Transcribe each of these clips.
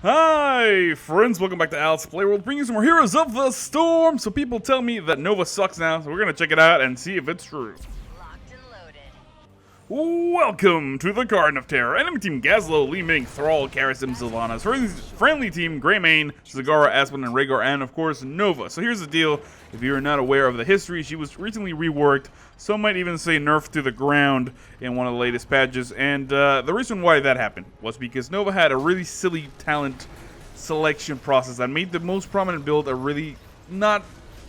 Hi, friends. Welcome back to Playworld, bringing you some more Heroes of the Storm. So people tell me that Nova sucks now, so we're going to check it out and see if it's true. Locked and loaded. Welcome to the Garden of Terror. Enemy team Gazlo, Li Ming, Thrall, Karasim, Sylvanas. Friendly team Greymane, Zagara, Aspen, and Rhaegar, and of course Nova. So here's the deal. If you're not aware of the history, she was recently reworked. Some might even say nerfed to the ground in one of the latest patches. And the reason why that happened was because Nova had a really silly talent selection process that made the most prominent build a really not...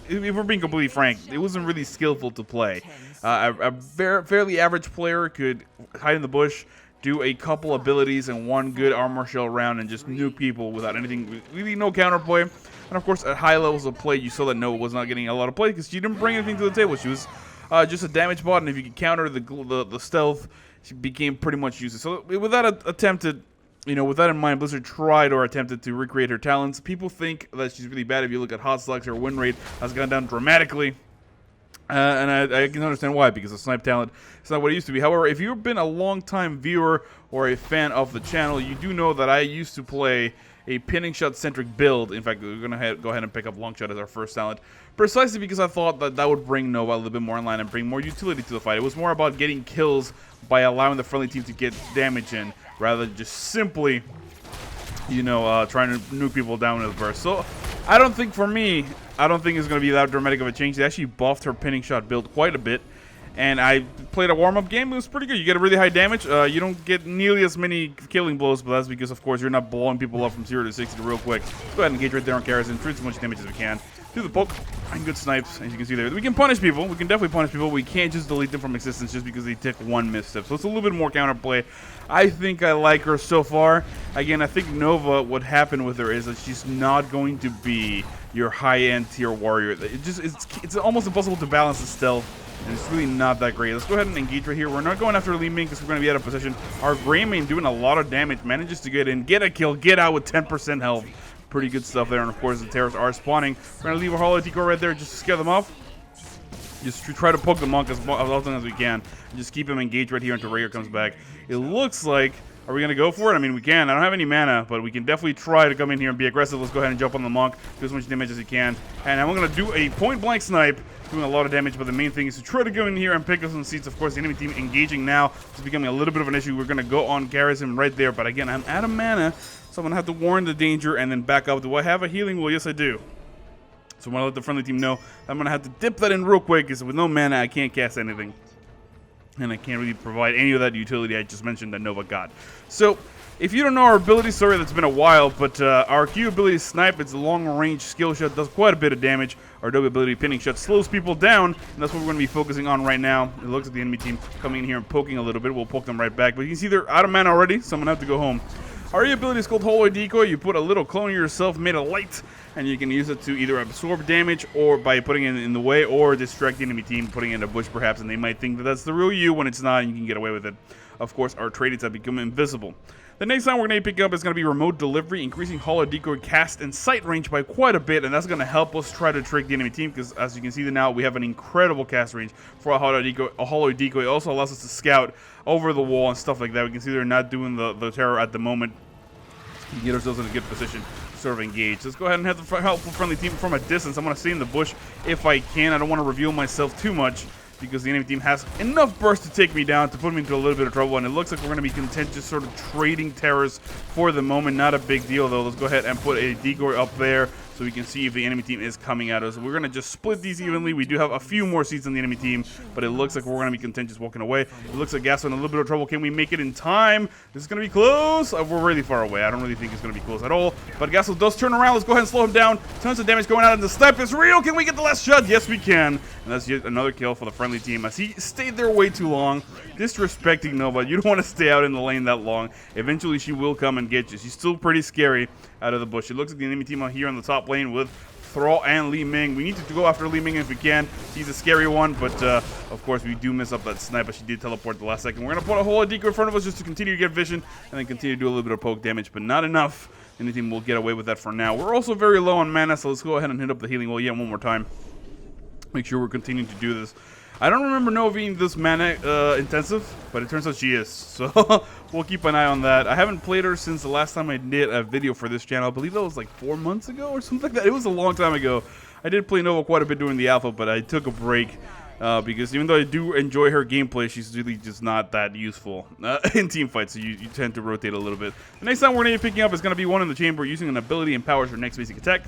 If we're being completely frank, it wasn't really skillful to play. A fairly average player could hide in the bush, do a couple abilities and one good armor shell round, and just nuke people without anything, really no counterplay. And of course, at high levels of play, you saw that Nova was not getting a lot of play because she didn't bring anything to the table. She was just a damage bot, and if you could counter the stealth, she became pretty much useless. So with that attempted... with that in mind, Blizzard tried or attempted to recreate her talents. People think that she's really bad. If you look at hot slugs, her win rate has gone down dramatically. And I can understand why, because the snipe talent is not what it used to be. However, if you've been a long-time viewer or a fan of the channel, you do know that I used to play a pinning shot-centric build. In fact, we're going to go ahead and pick up long shot as our first talent, precisely because I thought that that would bring Nova a little bit more in line and bring more utility to the fight. It was more about getting kills by allowing the friendly team to get damage in, rather than just simply, trying to nuke people down with a burst. So, I don't think it's going to be that dramatic of a change. They actually buffed her pinning shot build quite a bit. And I played a warm-up game. It was pretty good. You get a really high damage. You don't get nearly as many killing blows, but that's because, of course, you're not blowing people up from 0 to 60 real quick. Let's go ahead and engage right there on Karazhan and treat as much damage as we can. Do the poke and good snipes, as you can see there. We can punish people. We can definitely punish people. We can't just delete them from existence just because they take one misstep. So it's a little bit more counterplay. I think I like her so far. Again, I think Nova, what happened with her is that she's not going to be your high-end tier warrior. It's almost impossible to balance the stealth, and it's really not that great. Let's go ahead and engage right here. We're not going after Li Ming because we're going to be out of position. Our Greymane doing a lot of damage, manages to get in, get a kill, get out with 10% health. Pretty good stuff there, and of course the terrorists are spawning. We're going to leave a Hollow Decoy right there just to scare them off. Just try to poke the monk as often as we can. And just keep him engaged right here until Rhaegar comes back. It looks like... Are we going to go for it? I mean, we can. I don't have any mana, but we can definitely try to come in here and be aggressive. Let's go ahead and jump on the monk, do as much damage as we can. And I'm going to do a point-blank snipe, doing a lot of damage, but the main thing is to try to go in here and pick up some seats. Of course, the enemy team engaging now is becoming a little bit of an issue. We're going to go on Karazhan right there, but again, I'm out of mana, so I'm going to have to warn the danger and then back up. Do I have a healing? Well, yes, I do. So I'm going to let the friendly team know I'm going to have to dip that in real quick, because with no mana, I can't cast anything. And I can't really provide any of that utility I just mentioned that Nova got. So, if you don't know our ability, sorry that's been a while, but our Q ability Snipe, it's a long-range skill shot, does quite a bit of damage. Our W ability Pinning Shot slows people down, and that's what we're going to be focusing on right now. It looks like the enemy team coming in here and poking a little bit. We'll poke them right back, but you can see they're out of mana already, so I'm going to have to go home. Our E ability is called Hollow Decoy. You put a little clone of yourself made of light, and you can use it to either absorb damage or by putting it in the way, or distract the enemy team, putting it in a bush perhaps, and they might think that that's the real you when it's not, and you can get away with it. Of course, our tradings have become invisible. The next time we're going to pick up is going to be Remote Delivery, increasing Hollow Decoy cast and sight range by quite a bit, and that's going to help us try to trick the enemy team, because as you can see now, we have an incredible cast range for a Hollow Decoy. A Hollow Decoy also allows us to scout over the wall and stuff like that. We can see they're not doing the terror at the moment. We can get ourselves in a good position to sort of engage. Let's go ahead and have the helpful friendly team from a distance. I'm going to stay in the bush if I can. I don't want to reveal myself too much, because the enemy team has enough burst to take me down, to put me into a little bit of trouble, and it looks like we're going to be content just sort of trading terrors for the moment. Not a big deal, though. Let's go ahead and put a decoy up there so we can see if the enemy team is coming at us. We're going to just split these evenly. We do have a few more seats on the enemy team, but it looks like we're going to be content just walking away. It looks like Gas in a little bit of trouble. Can we make it in time? This is going to be close. We're really far away. I don't really think it's going to be close at all, but Gassel does turn around. Let's go ahead and slow him down. Tons of damage going out, and the snipe is real. Can we get the last shot? Yes, we can. And that's yet another kill for the friendly team, as he stayed there way too long, disrespecting Nova. You don't want to stay out in the lane that long. Eventually, she will come and get you. She's still pretty scary out of the bush. It looks like the enemy team out here on the top lane with Thrall and Li Ming. We need to go after Li Ming if we can. He's a scary one, but of course we do miss up that snipe, but she did teleport the last second. We're going to put a Hollow Decoy in front of us just to continue to get vision and then continue to do a little bit of poke damage, but not enough. Anything will get away with that for now. We're also very low on mana, so let's go ahead and hit up the healing wall yet one more time. Make sure we're continuing to do this. I don't remember Nova being this mana intensive, but it turns out she is. So we'll keep an eye on that. I haven't played her since the last time I did a video for this channel. I believe that was like 4 months ago or something like that. It was a long time ago. I did play Nova quite a bit during the alpha, but I took a break because even though I do enjoy her gameplay, she's really just not that useful in team fights, so you tend to rotate a little bit. The next time we're going to be picking up is going to be one in the chamber using an ability and powers her next basic attack.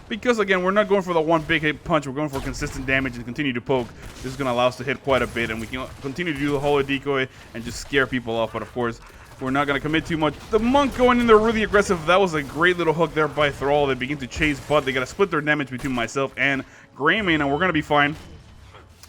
Because, again, we're not going for the one big hit punch. We're going for consistent damage and continue to poke. This is going to allow us to hit quite a bit, and we can continue to do the holo decoy and just scare people off. But, of course, we're not going to commit too much. The Monk going in there really aggressive. That was a great little hook there by Thrall. They begin to chase, but they got to split their damage between myself and Greymane, and we're going to be fine.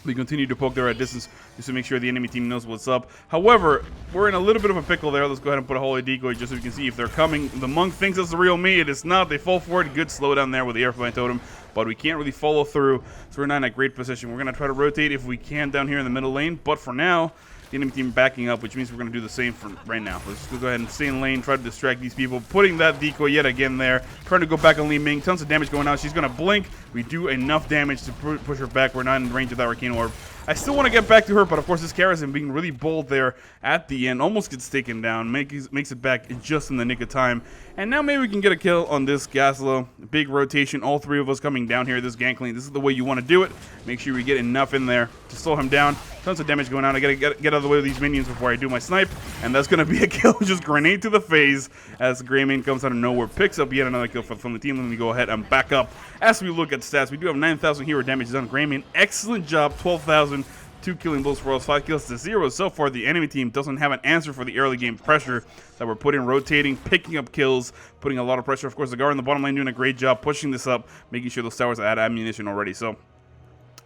We continue to poke there at distance just to make sure the enemy team knows what's up. However, we're in a little bit of a pickle there. Let's go ahead and put a holy decoy just so we can see if they're coming. The Monk thinks it's the real me. It is not. They fall for it. Good slowdown there with the Airflying Totem, but we can't really follow through, so we're not in a great position. We're going to try to rotate if we can down here in the middle lane, but for now, the enemy team backing up, which means we're going to do the same for right now. Let's just go ahead and stay in lane, try to distract these people, putting that decoy yet again there, trying to go back on Li Ming. Tons of damage going out. She's going to blink. We do enough damage to push her back. We're not in range of that Arcane Orb. I still want to get back to her, but of course this Karazhan being really bold there at the end almost gets taken down, makes it back just in the nick of time. And now maybe we can get a kill on this Gaslo. Big rotation, all three of us coming down here, this gank lane. This is the way you want to do it. Make sure we get enough in there to slow him down. Tons of damage going on. I gotta get out of the way of these minions before I do my snipe, and that's gonna be a kill. Just grenade to the face as Greymane comes out of nowhere, picks up yet another kill from the team. Let me go ahead and back up. As we look at stats, we do have 9,000 hero damage on Greymane. Excellent job, 12,000. 2 killing blows for us, 5 kills to 0. So far, the enemy team doesn't have an answer for the early game pressure that we're putting, rotating, picking up kills, putting a lot of pressure. Of course, the guard in the bottom lane doing a great job pushing this up, making sure those towers add ammunition already. So,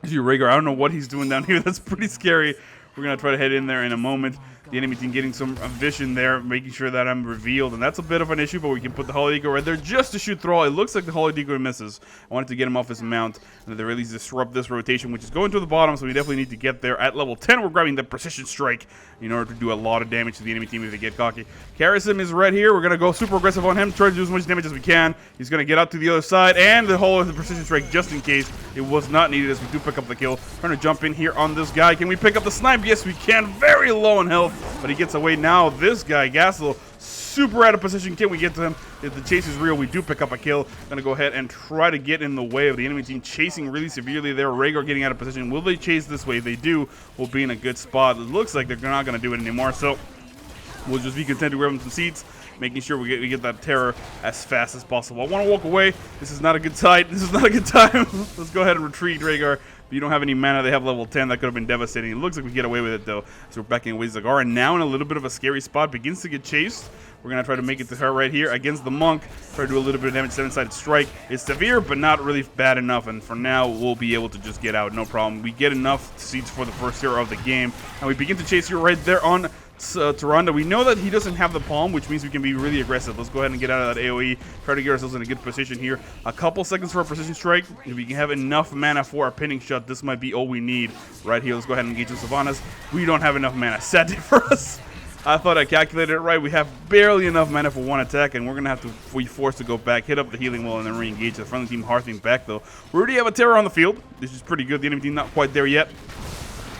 Rhaegar, I don't know what he's doing down here. That's pretty scary. We're going to try to head in there in a moment. The enemy team getting some vision there, making sure that I'm revealed, and that's a bit of an issue, but we can put the Holy Decoy right there just to shoot Thrall. It looks like the Holy Decoy misses. I wanted to get him off his mount, and they really disrupt this rotation, which is going to the bottom, so we definitely need to get there. At level 10, we're grabbing the Precision Strike in order to do a lot of damage to the enemy team if they get cocky. Karazhan is right here. We're going to go super aggressive on him, try to do as much damage as we can. He's going to get out to the other side, and the whole of the Precision Strike just in case. It was not needed as we do pick up the kill. Trying to jump in here on this guy. Can we pick up the snipe? Yes, we can. Very low on health, but he gets away. Now this guy, Gaslo, super out of position. Can we get to him? If the chase is real, we do pick up a kill. Gonna go ahead and try to get in the way of the enemy team chasing really severely there. Rhaegar getting out of position. Will they chase this way? They do. We'll be in a good spot. It looks like they're not gonna do it anymore, so we'll just be content to grab them some seats, making sure we get that terror as fast as possible. I want to walk away. This is not a good sight. This is not a good time. Let's go ahead and retreat, Rhaegar. If you don't have any mana, they have level 10. That could have been devastating. It looks like we get away with it, though. So we're backing away Zagara. And now in a little bit of a scary spot. Begins to get chased. We're going to try to make it to her right here against the Monk. Try to do a little bit of damage. 7-sided strike. It's severe, but not really bad enough. And for now, we'll be able to just get out. No problem. We get enough seeds for the first hero of the game. And we begin to chase you right there on Tyrande. We know that he doesn't have the palm, which means we can be really aggressive. Let's go ahead and get out of that AoE. Try to get ourselves in a good position here. A couple seconds for a precision strike. If we can have enough mana for our pinning shot, this might be all we need right here. Let's go ahead and engage with Sylvanas. We don't have enough mana. Sad day for us. I thought I calculated it right. We have barely enough mana for one attack, and we're going to have to be forced to go back, hit up the healing wall, and then re-engage. The friendly team Hearthing back, though. We already have a terror on the field. This is pretty good. The enemy team not quite there yet.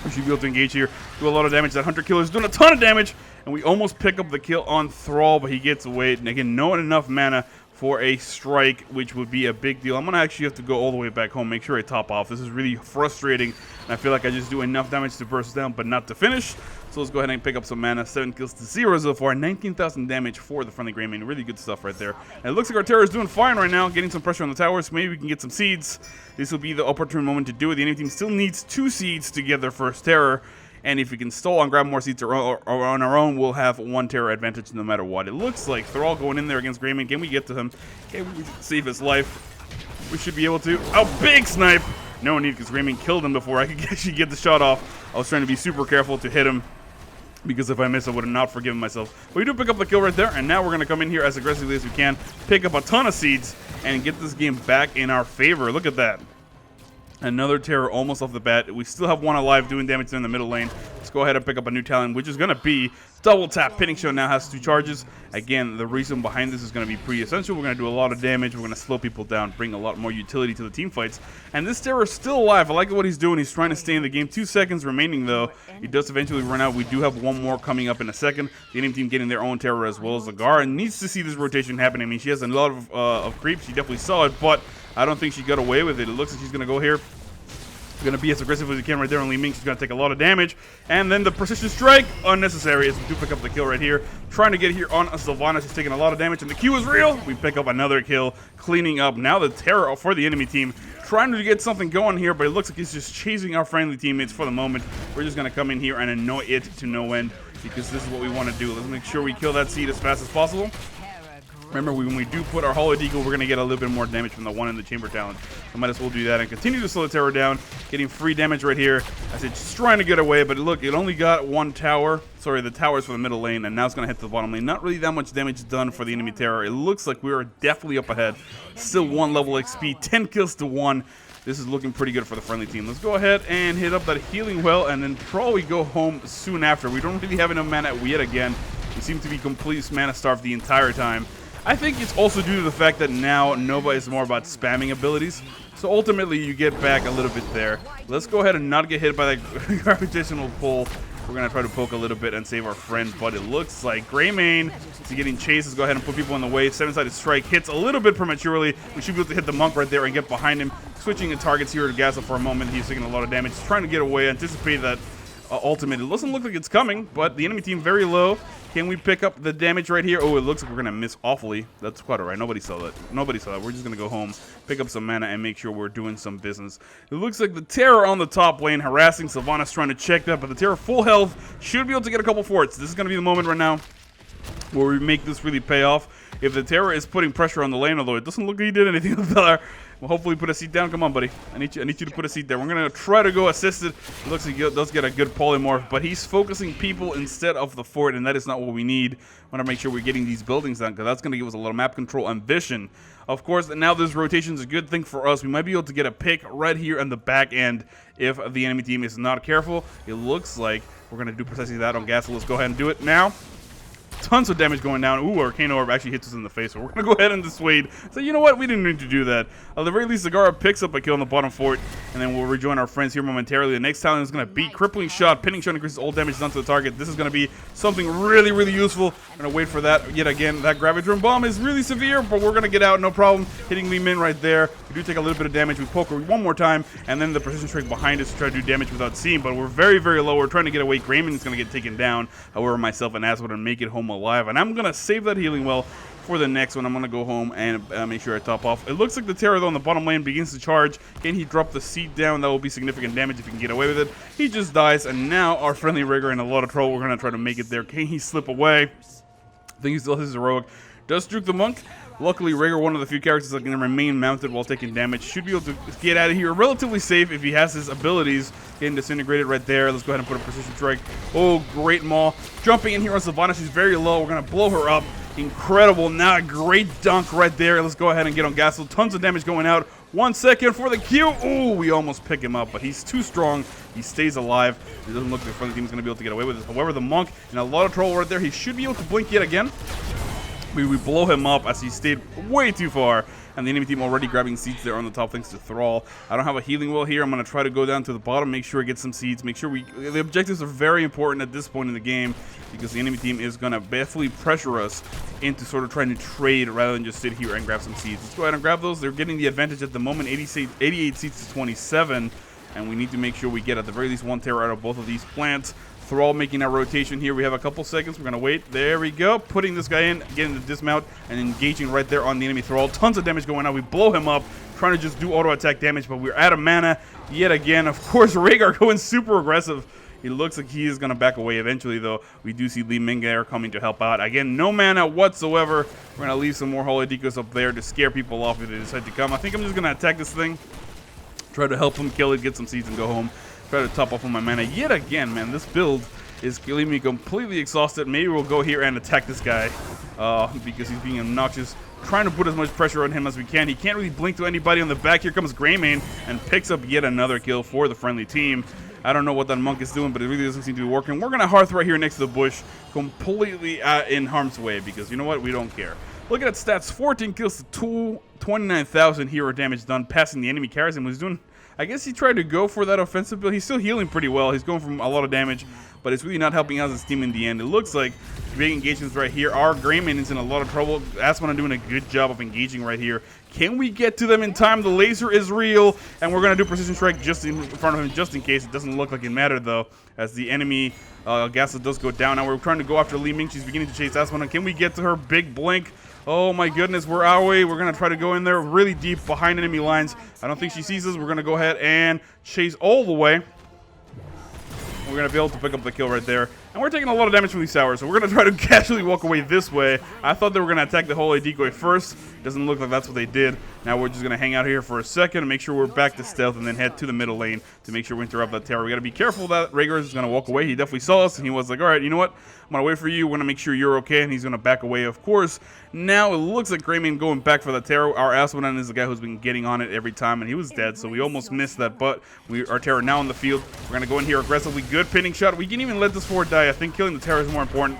We should be able to engage here, do a lot of damage. That Hunter Killer is doing a ton of damage, and we almost pick up the kill on Thrall, but he gets away. And again, not enough mana for a strike, which would be a big deal. I'm going to actually have to go all the way back home, make sure I top off. This is really frustrating, and I feel like I just do enough damage to burst down, but not to finish. So let's go ahead and pick up some mana. 7 kills to 0 so far. 19,000 damage for the friendly Greymane. Really good stuff right there. And it looks like our terror is doing fine right now, getting some pressure on the towers. Maybe we can get some seeds. This will be the opportune moment to do it. The enemy team still needs 2 seeds to get their first terror. And if we can stall and grab more seeds on our own, we'll have 1 terror advantage no matter what. It looks like Thrall going in there against Greymane. Can we get to him? Can we save his life? We should be able to. Oh, big snipe! No need, because Greymane killed him before I could actually get the shot off. I was trying to be super careful to hit him, because if I miss, I would have not forgiven myself. But we do pick up the kill right there, and now we're going to come in here as aggressively as we can, pick up a ton of seeds, and get this game back in our favor. Look at that. Another terror almost off the bat. We still have one alive doing damage in the middle lane. Let's go ahead and pick up a new talent, which is going to be double tap. Pinning Show now has 2 charges. Again, the reason behind this is going to be pretty essential. We're going to do a lot of damage. We're going to slow people down, bring a lot more utility to the team fights. And this terror is still alive. I like what he's doing. He's trying to stay in the game. 2 seconds remaining, though. He does eventually run out. We do have one more coming up in a second. The enemy team getting their own terror as well as Zagara. Needs to see this rotation happen. I mean, she has a lot of creeps. She definitely saw it, but I don't think she got away with it. It looks like she's going to go here. Going to be as aggressive as he can right there on Li Ming. She's going to take a lot of damage. And then the precision strike, unnecessary, as we do pick up the kill right here. Trying to get here on Sylvanas. She's taking a lot of damage, and the Q is real. We pick up another kill, cleaning up now the terror for the enemy team. Trying to get something going here, but it looks like he's just chasing our friendly teammates for the moment. We're just going to come in here and annoy it to no end, because this is what we want to do. Let's make sure we kill that seed as fast as possible. Remember, when we do put our Hollow Deagle, we're going to get a little bit more damage from the one in the chamber talent. So might as well do that and continue to slow the terror down. Getting free damage right here. I said just trying to get away, but look, it only got 1 tower. Sorry, the tower's for the middle lane, and now it's going to hit the bottom lane. Not really that much damage done for the enemy terror. It looks like we are definitely up ahead. Still 1 level XP, 10 kills to 1. This is looking pretty good for the friendly team. Let's go ahead and hit up that healing well, and then probably go home soon after. We don't really have enough mana yet again. We seem to be completely mana starved the entire time. I think it's also due to the fact that now Nova is more about spamming abilities. So ultimately, you get back a little bit there. Let's go ahead and not get hit by that gravitational pull. We're going to try to poke a little bit and save our friend, but it looks like Greymane is getting chased. Let's go ahead and put people in the way. 7-sided strike hits a little bit prematurely. We should be able to hit the monk right there and get behind him. Switching the targets here to Gaza for a moment. He's taking a lot of damage. He's trying to get away. Anticipate that ultimate. It doesn't look like it's coming, but the enemy team very low. Can we pick up the damage right here? Oh, it looks like we're going to miss awfully. That's quite all right. Nobody saw that. Nobody saw that. We're just going to go home, pick up some mana, and make sure we're doing some business. It looks like the terror on the top lane harassing Sylvanas, trying to check that, but the terror full health should be able to get a couple forts. This is going to be the moment right now where we make this really pay off. If the terror is putting pressure on the lane, although it doesn't look like he did anything with that, we'll hopefully put a seat down. Come on, buddy. I need you to put a seat there. We're going to try to go assisted. It looks like he does get a good polymorph, but he's focusing people instead of the fort, and that is not what we need. I want to make sure we're getting these buildings done, because that's going to give us a little map control and vision. Of course, now this rotation is a good thing for us. We might be able to get a pick right here on the back end if the enemy team is not careful. It looks like we're going to do precisely that on Gas. So let's go ahead and do it now. Tons of damage going down. Ooh, Arcane Orb actually hits us in the face, so we're going to go ahead and dissuade. So you know what? We didn't need to do that. At the very least, Zagara picks up a kill on the bottom fort, and then we'll rejoin our friends here momentarily. The next talent is going to be Crippling Shot. Pinning Shot increases all damage done to the target. This is going to be something really, really useful. I'm going to wait for that. Yet again, that Gravitron Bomb is really severe, but we're going to get out, no problem. Hitting Li Ming right there. We do take a little bit of damage. We poke her one more time, and then the precision strike behind us to try to do damage without seeing, but we're very, very low. We're trying to get away. Greymane is going to get taken down. However, myself and Aswood make it home alive, and I'm going to save that healing well for the next one. I'm going to go home and make sure I top off. It looks like the terror though on the bottom lane begins to charge. Can he drop the seat down? That will be significant damage if he can get away with it. He just dies, and now our friendly rigger in a lot of trouble. We're going to try to make it there. Can he slip away? I think he still has his heroic. Does juke the monk. Luckily, Rhaegar, one of the few characters that can remain mounted while taking damage, should be able to get out of here relatively safe if he has his abilities. Getting disintegrated right there. Let's go ahead and put a precision strike. Oh, great maul. Jumping in here on Sylvanas. She's very low. We're going to blow her up. Incredible. Now a great dunk right there. Let's go ahead and get on Gasol. Tons of damage going out. 1 second for the Q. Ooh, we almost pick him up, but he's too strong. He stays alive. It doesn't look like the friendly team is going to be able to get away with it. However, the monk in a lot of trouble right there. He should be able to blink yet again. We blow him up as he stayed way too far. And the enemy team already grabbing seeds there on the top thanks to Thrall. I don't have a healing well here. I'm going to try to go down to the bottom, make sure I get some seeds, make sure the objectives are very important at this point in the game, because the enemy team is going to definitely pressure us into sort of trying to trade rather than just sit here and grab some seeds. Let's go ahead and grab those. They're getting the advantage at the moment, 88 seeds to 27. And we need to make sure we get at the very least 1 terror out of both of these plants. Thrall making our rotation here. We have a couple seconds. We're going to wait. There we go. Putting this guy in, getting the dismount, and engaging right there on the enemy Thrall. Tons of damage going on. We blow him up, trying to just do auto attack damage, but we're out of mana yet again. Of course, Rhaegar going super aggressive. It looks like he is going to back away eventually, though. We do see Li Ming there coming to help out. Again, no mana whatsoever. We're going to leave some more Holy Deacons up there to scare people off if they decide to come. I think I'm just going to attack this thing. Try to help him kill it, get some seeds, and go home. Try to top off on my mana yet again, man. This build is killing me completely exhausted. Maybe we'll go here and attack this guy because he's being obnoxious. trying to put as much pressure on him as we can. He can't really blink to anybody on the back. Here comes Greymane and picks up yet another kill for the friendly team. I don't know what that monk is doing, but it really doesn't seem to be working. We're going to Hearth right here next to the bush, completely in harm's way, because you know what? We don't care. Look at that stats. 14 kills to 29,000 hero damage done, passing the enemy carries him. Was doing, I guess he tried to go for that offensive build. He's still healing pretty well. He's going from a lot of damage, but it's really not helping out his team in the end. It looks like big engagements right here. Our Greymane is in a lot of trouble. Aswan doing a good job of engaging right here. Can we get to them in time? The laser is real, and we're going to do precision strike just in front of him, just in case. It doesn't look like it mattered, though, as the enemy Gasla does go down. Now we're trying to go after Li Ming. She's beginning to chase Aswan. Can we get to her? Big blink. Oh my goodness, we're our way. We're going to try to go in there really deep behind enemy lines. I don't think she sees us. We're going to go ahead and chase all the way. We're going to be able to pick up the kill right there. And we're taking a lot of damage from these towers, so we're going to try to casually walk away this way. I thought they were going to attack the Holy Decoy first. Doesn't look like that's what they did. Now we're just going to hang out here for a second and make sure we're back to stealth and then head to the middle lane to make sure we interrupt that tower. We got to be careful that Rhaegar is going to walk away. He definitely saw us, and he was like, all right, you know what? I'm going to wait for you. We're going to make sure you're okay, and he's going to back away, of course. Now it looks like Greymane going back for the Terror. Our Aswanan is the guy who's been getting on it every time, and he was dead, so we almost missed that, but our Terror now on the field. We're going to go in here aggressively. Good pinning shot. We can even let this forward die. I think killing the Terror is more important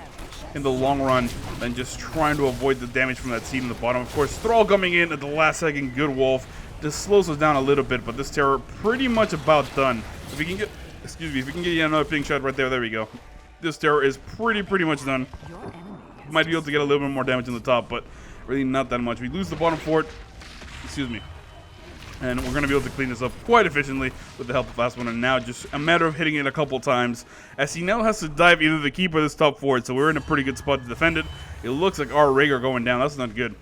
in the long run than just trying to avoid the damage from that seed in the bottom. Of course, Thrall coming in at the last second. Good Wolf. This slows us down a little bit, but this Terror pretty much about done. If we can get, excuse me, if we can get another pinning shot right there, there we go. This Terror is pretty much done. Might be able to get a little bit more damage on the top, but really not that much. We lose the bottom fort, excuse me, and we're going to be able to clean this up quite efficiently with the help of Aswan, and now just a matter of hitting it a couple times, as he now has to dive either the keep or this top fort, so we're in a pretty good spot to defend it. It looks like our Rhaegar going down. That's not good.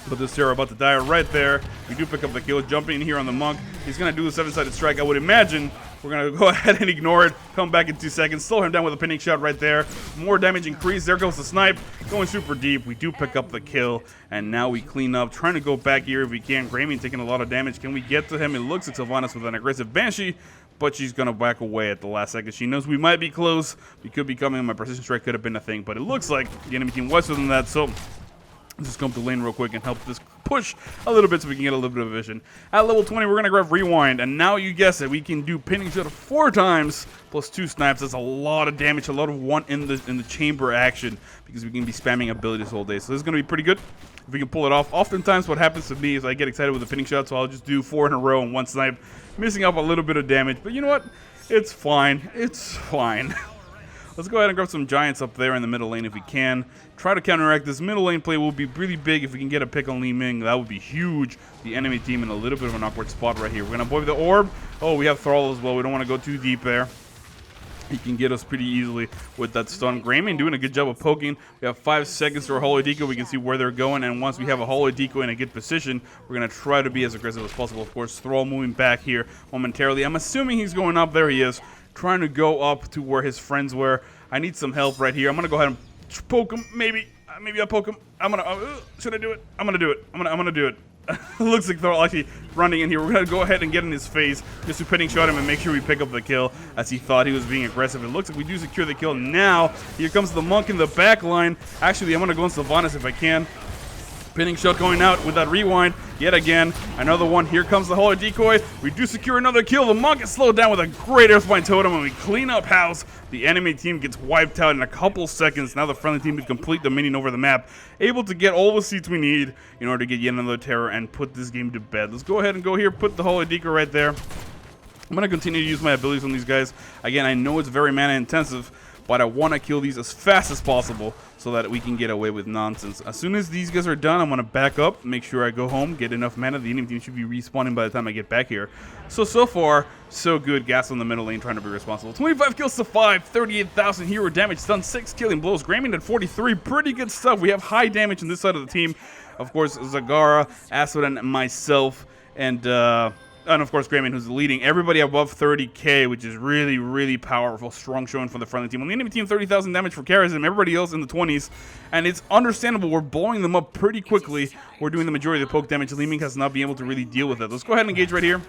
But this Terror about to die right there. We do pick up the kill, jumping in here on the monk. He's going to do the 7-sided strike. I would imagine we're going to go ahead and ignore it. Come back in 2 seconds. Slow him down with a pinning shot right there. More damage increased. There goes the snipe. Going super deep. We do pick up the kill. And now we clean up. Trying to go back here if we can. Greymane taking a lot of damage. Can we get to him? It looks like Sylvanas with an aggressive Banshee, but she's going to back away at the last second. She knows we might be close. We could be coming. My precision strike could have been a thing, but it looks like the enemy team was within that, so let's just come to lane real quick and help this push a little bit so we can get a little bit of vision. At level 20, we're going to grab Rewind, and now you guess it, we can do pinning shot 4 times plus 2 snipes. That's a lot of damage, a lot of one in the chamber action, because we can be spamming abilities all day. So this is going to be pretty good if we can pull it off. Oftentimes what happens to me is I get excited with the pinning shot, so I'll just do 4 in a row and 1 snipe, missing up a little bit of damage. But you know what? It's fine. It's fine. Let's go ahead and grab some giants up there in the middle lane if we can. Try to counteract this middle lane play. Will be really big if we can get a pick on Li Ming. That would be huge. The enemy team in a little bit of an awkward spot right here. We're going to avoid the orb. Oh, we have Thrall as well. We don't want to go too deep there. He can get us pretty easily with that stun. Greymane doing a good job of poking. We have 5 seconds to our Holy Decoy. We can see where they're going. And once we have a Holy Decoy in a good position, we're going to try to be as aggressive as possible. Of course, Thrall moving back here momentarily. I'm assuming he's going up. There he is. Trying to go up to where his friends were. I need some help right here. I'm going to go ahead and poke him. Maybe I'll poke him. I'm going to, should I do it? I'm going to do it. I'm going to do it. Looks like they're actually running in here. We're going to go ahead and get in his face just to pinning shot him and make sure we pick up the kill, as he thought he was being aggressive. It looks like we do secure the kill. Now, here comes the monk in the back line. Actually, I'm going to go in Sylvanas if I can. Pinning shot going out with that rewind. Yet again, another one. Here comes the Holy Decoy. We do secure another kill. The monk is slowed down with a great Earthbind Totem, and we clean up house. The enemy team gets wiped out in a couple seconds. Now the friendly team is complete dominion over the map, able to get all the seats we need in order to get yet another Terror and put this game to bed. Let's go ahead and go here, put the Holy Decoy right there. I'm going to continue to use my abilities on these guys. Again, I know it's very mana intensive, but I want to kill these as fast as possible so that we can get away with nonsense. As soon as these guys are done, I'm going to back up, make sure I go home, get enough mana. The enemy team should be respawning by the time I get back here. So far, so good. Gas on the middle lane trying to be responsible. 25 kills to 5, 38,000 hero damage, done 6 killing blows. Greymane at 43, pretty good stuff. We have high damage on this side of the team. Of course, Zagara, Aswad, and myself, and of course, Greymane, who's leading everybody above 30k, which is really, really powerful. Strong showing for the friendly team. On the enemy team, 30,000 damage for Charism. Everybody else in the 20s. And it's understandable. We're blowing them up pretty quickly. We're doing the majority of the poke damage. Li Ming has not been able to really deal with it. Let's go ahead and engage right here.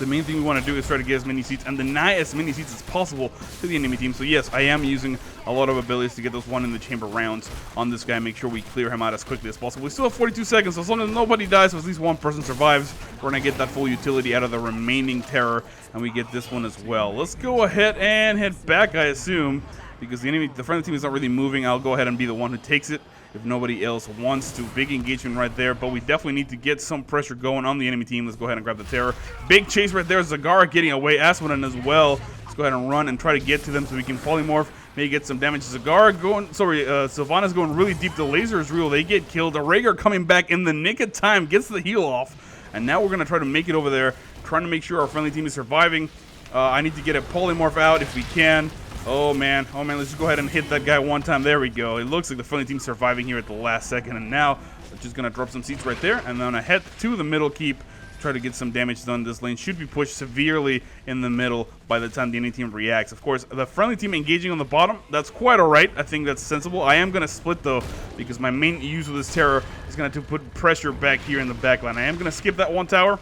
The main thing we want to do is try to get as many seats and deny as many seats as possible to the enemy team. So yes, I am using a lot of abilities to get those one in the chamber rounds on this guy. Make sure we clear him out as quickly as possible. We still have 42 seconds, so as long as nobody dies, so at least one person survives, we're going to get that full utility out of the remaining terror, and we get this one as well. Let's go ahead and head back, I assume, because the friendly team is not really moving. I'll go ahead and be the one who takes it if nobody else wants to. Big engagement right there, but we definitely need to get some pressure going on the enemy team. Let's go ahead and grab the terror. Big chase right there. Zagara getting away. Asmodean as well. Let's go ahead and run and try to get to them so we can polymorph. Maybe get some damage. Zagara going, Sylvana's going really deep. The laser is real. They get killed. Rhaegar coming back in the nick of time, gets the heal off. And now we're going to try to make it over there, trying to make sure our friendly team is surviving. I need to get a polymorph out if we can. Oh man, let's just go ahead and hit that guy one time. There we go. It looks like the friendly team's surviving here at the last second, and now we're just going to drop some seats right there, and then I head to the middle keep, try to get some damage done. This lane should be pushed severely in the middle by the time the enemy team reacts. Of course, the friendly team engaging on the bottom, that's quite alright. I think that's sensible. I am going to split though, because my main use of this terror is going to put pressure back here in the back line. I am going to skip that one tower.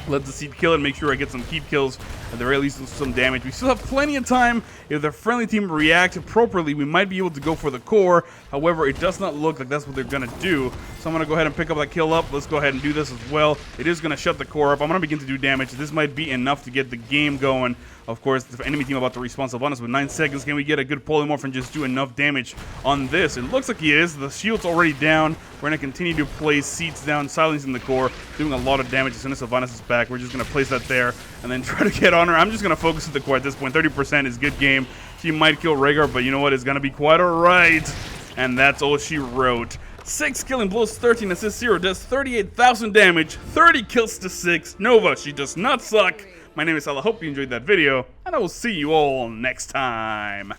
Let the seat kill and make sure I get some keep kills, at the very least some damage. We still have plenty of time. If the friendly team reacts appropriately, we might be able to go for the core. However, it does not look like that's what they're going to do. So I'm going to go ahead and pick up that kill up. Let's go ahead and do this as well. It is going to shut the core up. I'm going to begin to do damage. This might be enough to get the game going. Of course, the enemy team about to respawn Sylvanas with 9 seconds. Can we get a good polymorph and just do enough damage on this? It looks like he is. The shield's already down. We're going to continue to place seats down, silencing the core, doing a lot of damage as soon as Sylvanas is back. We're just going to place that there and then try to get on her. I'm just going to focus at the core at this point. 30% is good game. She might kill Rhaegar, but you know what? It's going to be quite alright. And that's all she wrote. 6 killing blows, 13 assists, 0 deaths, 38,000 damage, 30 kills to 6. Nova, she does not suck. My name is Sal. I hope you enjoyed that video, and I will see you all next time.